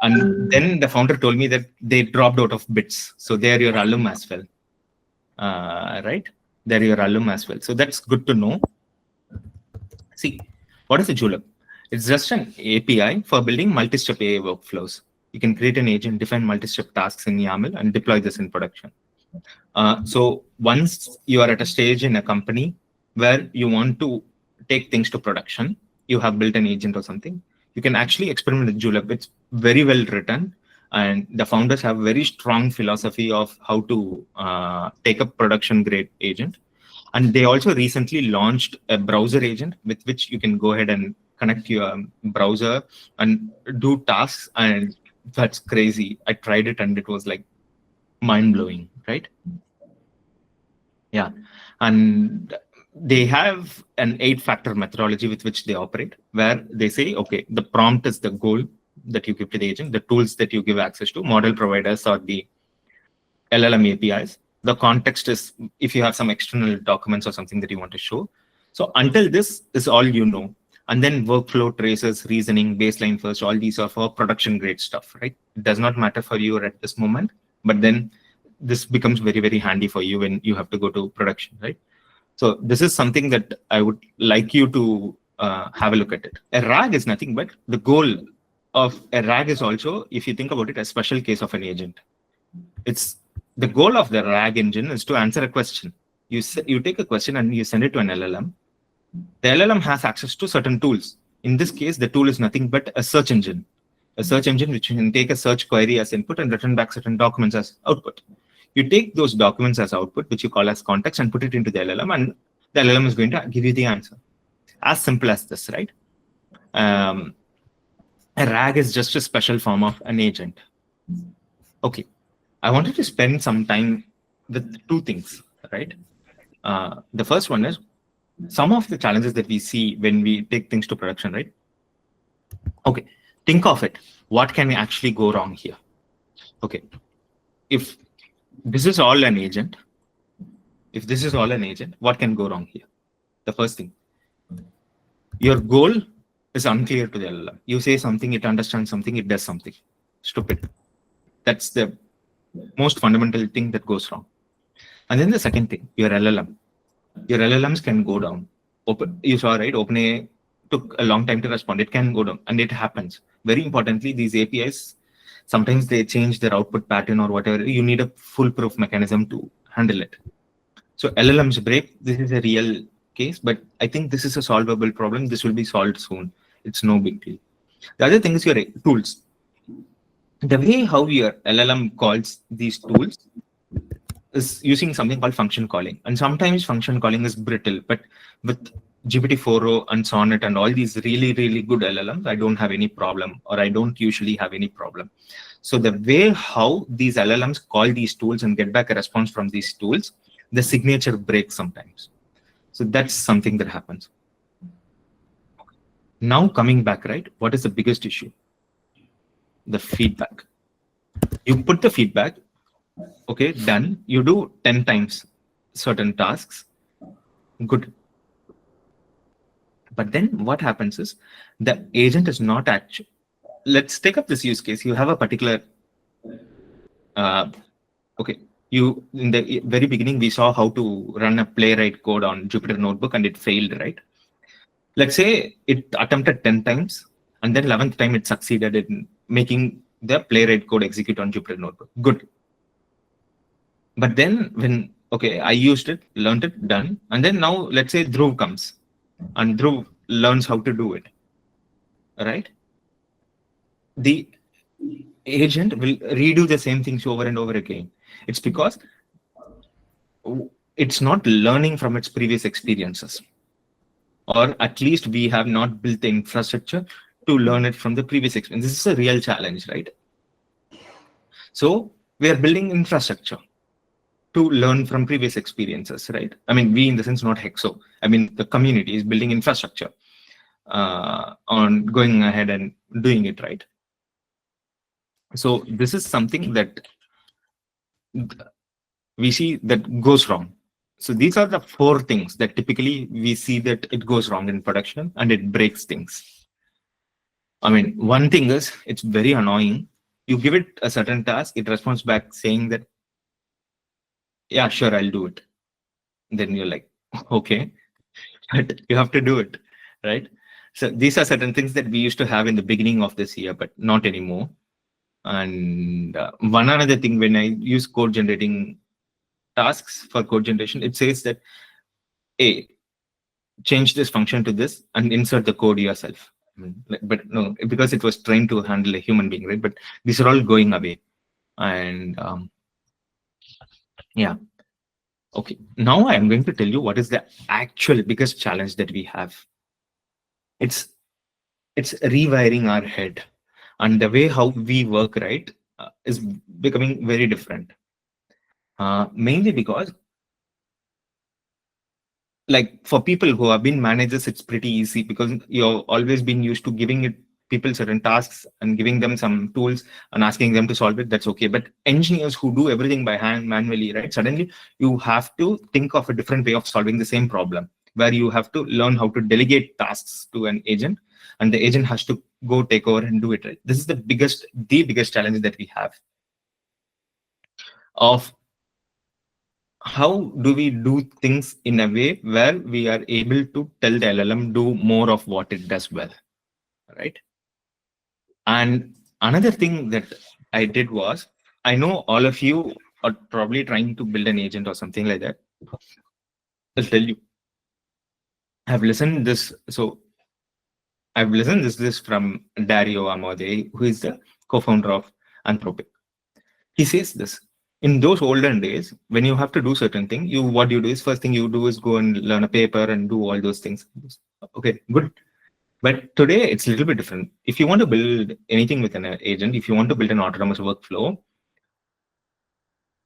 And then the founder told me that they dropped out of BITS. So they are your alum as well, right? They're your alum as well. So that's good to know. See, what is a Julep? It's just an API for building multi-step AI workflows. You can create an agent, define multi-step tasks in YAML, and deploy this in production. So once you are at a stage in a company where you want to take things to production, you have built an agent or something, you can actually experiment with Julep. It's very well written, and the founders have very strong philosophy of how to take a production grade agent. And they also recently launched a browser agent with which you can go ahead and connect your browser and do tasks. And that's crazy. I tried it and it was like mind-blowing, right? Yeah. And they have an 8-factor methodology with which they operate, where they say, okay, the prompt is the goal that you give to the agent, the tools that you give access to, model providers or the LLM APIs. The context is if you have some external documents or something that you want to show. So until this is all you know. And then workflow, traces, reasoning, baseline first, all these are for production grade stuff, right? It does not matter for you at this moment, but then this becomes very, very handy for you when you have to go to production, right? So this is something that I would like you to have a look at it. A RAG is nothing but the goal of a RAG is also, if you think about it, a special case of an agent. It's the goal of the RAG engine is to answer a question. You take a question and you send it to an LLM. The LLM has access to certain tools. In this case, the tool is nothing but a search engine. A search engine which can take a search query as input and return back certain documents as output. You take those documents as output, which you call as context, and put it into the LLM, and the LLM is going to give you the answer. As simple as this, right? A RAG is just a special form of an agent. Okay. I wanted to spend some time with two things, right? The first one is some of the challenges that we see when we take things to production, right? Okay, think of it. What can actually go wrong here? Okay, if this is all an agent, what can go wrong here? The first thing, your goal is unclear to the LLM. You say something, it understands something, it does something. Stupid. That's the most fundamental thing that goes wrong. And then the second thing, your LLM. Your LLMs can go down. You saw, right? OpenAI took a long time to respond. It can go down, and it happens. Very importantly, these APIs Sometimes they change their output pattern or whatever. You need a foolproof mechanism to handle it. So LLMs break. This is a real case, but I think this is a solvable problem. This will be solved soon. It's no big deal. The other thing is your tools. The way how your LLM calls these tools is using something called function calling. And sometimes function calling is brittle, but with GPT-4o and Sonnet and all these really, really good LLMs, I don't have any problem, or I don't usually have any problem. So the way how these LLMs call these tools and get back a response from these tools, the signature breaks sometimes. So that's something that happens. Now coming back, right? What is the biggest issue? The feedback. You put the feedback, okay, done. You do 10 times certain tasks, good. But then what happens is the agent is not actually, let's take up this use case. You have a particular, okay, you in the very beginning, we saw how to run a playwright code on Jupyter Notebook and it failed, right? Let's say it attempted 10 times and then 11th time it succeeded in making the playwright code execute on Jupyter Notebook. Good. But then when, okay, I used it, learned it, done. And then now let's say Dhruv comes and Dhruv learns how to do it, right? The agent will redo the same things over and over again. It's because it's not learning from its previous experiences. Or at least we have not built the infrastructure to learn it from the previous experience. This is a real challenge, right? So we are building infrastructure to learn from previous experiences, right? I mean, we in the sense, not Hexo. I mean, the community is building infrastructure on going ahead and doing it, right? So this is something that we see that goes wrong. So these are the 4 things that typically we see that it goes wrong in production and it breaks things. I mean, one thing is it's very annoying. You give it a certain task, it responds back saying that, yeah, sure, I'll do it. Then you're like, okay, but you have to do it, right? So these are certain things that we used to have in the beginning of this year, but not anymore. And one another thing, when I use code generating tasks for code generation, it says that, hey, change this function to this and insert the code yourself. I mean, but no, because it was trained to handle a human being, right? But these are all going away. And yeah. Okay, now I'm going to tell you what is the actual biggest challenge that we have. It's rewiring our head, and the way how we work, right, is becoming very different. Mainly because, like, for people who have been managers, it's pretty easy because you've always been used to giving it people certain tasks and giving them some tools and asking them to solve it. That's okay. But engineers who do everything by hand manually, right, suddenly you have to think of a different way of solving the same problem, where you have to learn how to delegate tasks to an agent, and the agent has to go take over and do it, right? This is the biggest challenge that we have of how do we do things in a way where we are able to tell the LLM do more of what it does well, right? And another thing that I did was, I know all of you are probably trying to build an agent or something like that. I'll tell you, I've listened this. So I've listened this from Dario Amodei, who is the co-founder of Anthropic. He says this: in those olden days, when you have to do certain thing, what you do is, first thing you do is go and learn a paper and do all those things. Okay, good. But today it's a little bit different. If you want to build anything with an agent, if you want to build an autonomous workflow,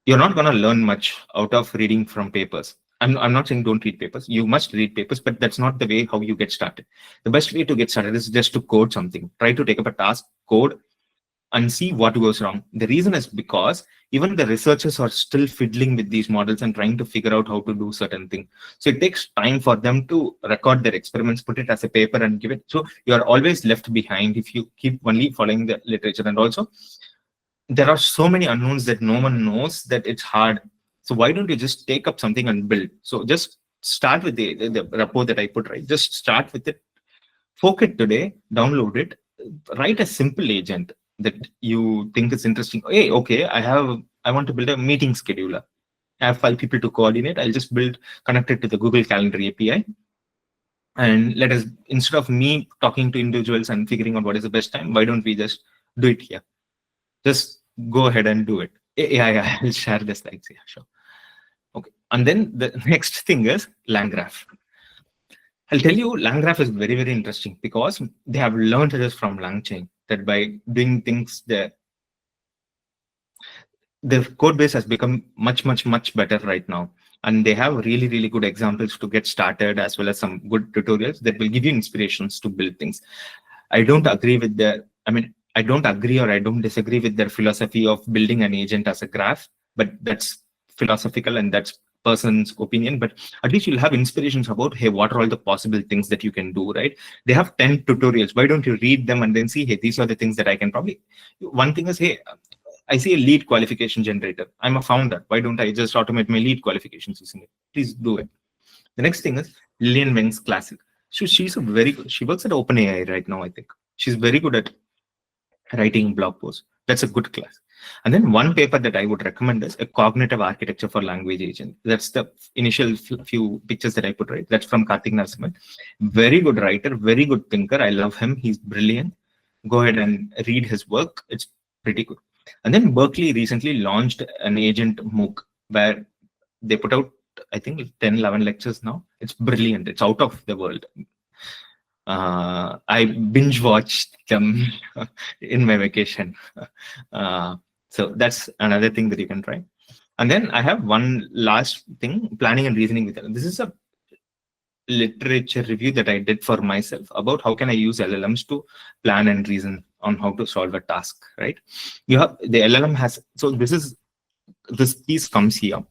you're not going to learn much out of reading from papers. I'm not saying don't read papers. You must read papers, but that's not the way how you get started. The best way to get started is just to code something. Try to take up a task, code, and see what goes wrong. The reason is because even the researchers are still fiddling with these models and trying to figure out how to do certain things. So it takes time for them to record their experiments, put it as a paper and give it. So you are always left behind if you keep only following the literature. And also, there are so many unknowns that no one knows that it's hard. So why don't you just take up something and build? So just start with the repo that I put, right? Just start with it, fork it today, download it, write a simple agent. that you think is interesting. Hey, okay, I want to build a meeting scheduler. I have 5 people to coordinate. I'll just connect it to the Google Calendar API. And let us, instead of me talking to individuals and figuring out what is the best time, why don't we just do it here? Just go ahead and do it. Yeah, I'll share the slides. Yeah, sure. Okay. And then the next thing is LangGraph. I'll tell you, LangGraph is very, very interesting because they have learned this from LangChain, that by doing things there, their code base has become much better right now. And they have really, really good examples to get started, as well as some good tutorials that will give you inspirations to build things. I don't agree with I don't agree or I don't disagree with their philosophy of building an agent as a graph, but that's philosophical and that's person's opinion. But at least you'll have inspirations about, hey, what are all the possible things that you can do, right? They have 10 tutorials. Why don't you read them and then see, hey, these are the things that I can probably. One thing is, hey, I see a lead qualification generator. I'm a founder. Why don't I just automate my lead qualifications using it? Please do it. The next thing is Lillian Weng's Classic. So she's she works at OpenAI right now, I think. She's very good at writing blog posts. That's a good class. And then one paper that I would recommend is a cognitive architecture for language agent. That's the initial few pictures that I put, right? That's from Karthik Narasimhan. Very good writer, very good thinker. I love him. He's brilliant. Go ahead and read his work. It's pretty good. And then Berkeley recently launched an agent MOOC where they put out, I think, 10, 11 lectures now. It's brilliant. It's out of the world. I binge watched them in my vacation. So that's another thing that you can try. And then I have one last thing, planning and reasoning with LLM. This is a literature review that I did for myself about how can I use LLMs to plan and reason on how to solve a task, right? You have the LLM has, so this piece comes here.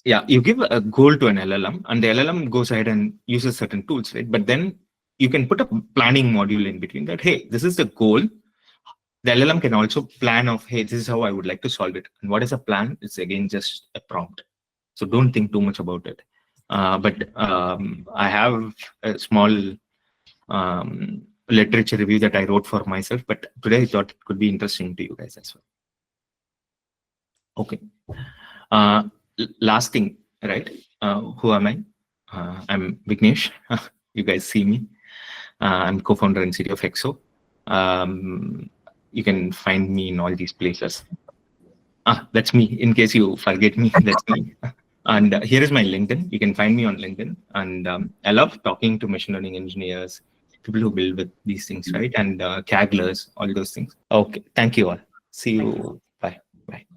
Yeah, you give a goal to an LLM and the LLM goes ahead and uses certain tools, right? But then you can put a planning module in between that, hey, this is the goal. The LLM can also plan of, hey, this is how I would like to solve it. And what is a plan? It's again just a prompt. So don't think too much about it. But I have a small literature review that I wrote for myself, but today I thought it could be interesting to you guys as well. Okay. Last thing, right? Who am I? I'm Vignesh. You guys see me. I'm co-founder and CEO of Hexo. You can find me in all these places. That's me. In case you forget me, that's me. And here is my LinkedIn. You can find me on LinkedIn. And I love talking to machine learning engineers, people who build with these things, right? And CAGLers, all those things. Okay. Thank you all. See you. Bye. Bye.